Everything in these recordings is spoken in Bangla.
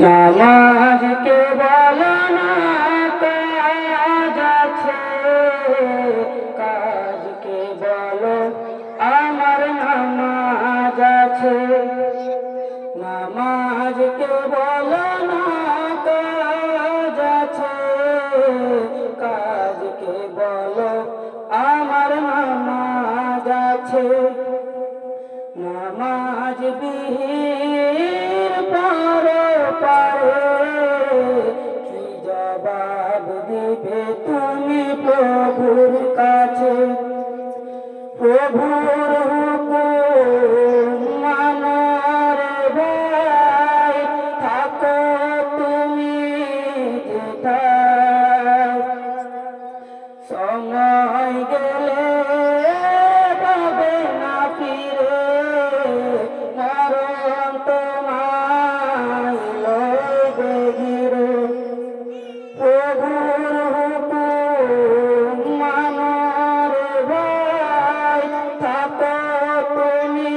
নামাজকে বলো না কাজ আছে, কাজকে বলো আমার নামাজ আছে। নামাজকে বলো না কাজ আছে, কাজকে বলো আমার নামাজ আছে। নামাজ বিহীন পারে কি জবাব দিবে তুমি প্রভুর কাছে? প্রভুর হুকুম মানো রে ভাই, থাকো তুমি যেথায়। সময় গেলে পাবে না ফিরে, মরণ তোমায় লইবে ঘিরে। প্রভুর হুকুম মানো রে ভাই, থাকো তুমি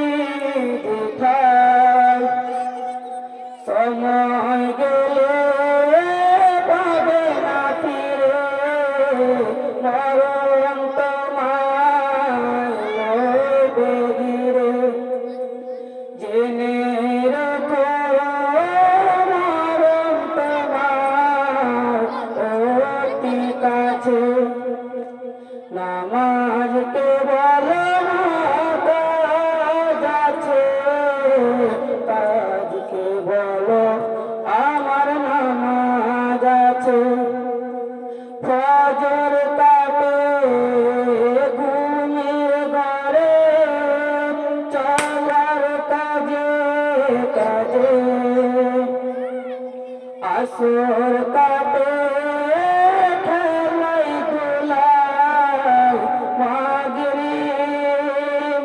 যেথায়। সময় গেলে পাবে না ফিরে, মরণ তোমায় লইবে ঘিরে। জেনে রাখো মরণ তোমার অতি কাছে। নামাজকে বলো না কাজ আছে, কাজকে বলো আমার নামাজ আছে। ফজর কাটে ঘুমের ঘরে, চলার কাজে কাজে। আসর কাটে খেলাই ধুলাই, মাগরিব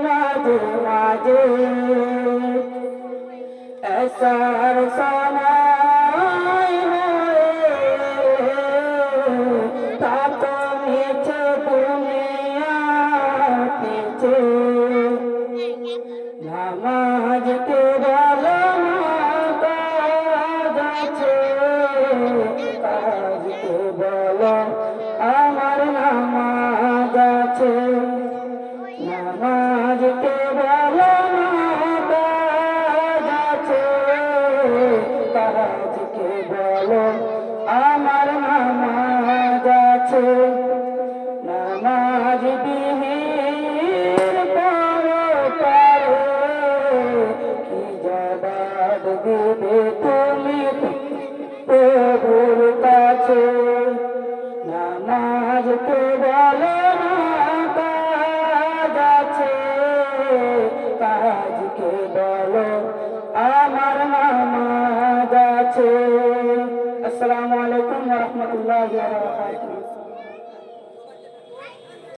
মাঝে মাঝে। এসার সময় হয়ে তাতো মিছে দুনিয়া পিছে। নামাজকে বলো না কাজ আছে, কাজকে বলো আমার নামাজ আছে। নামাজকে বলো না কাজ আছে, কাজকে বলো আমার নামাজ আছে। নামাজ বিহীন পারে কি জবাব দিবে তুমি প্রভুর কাছে? নামাজকে বলো না কাজ আছে, কাজকে বলো আমার নামাজ আছে। আসসালামু আলাইকুম ওয়া রাহমাতুল্লাহি ওয়া বারাকাতুহু।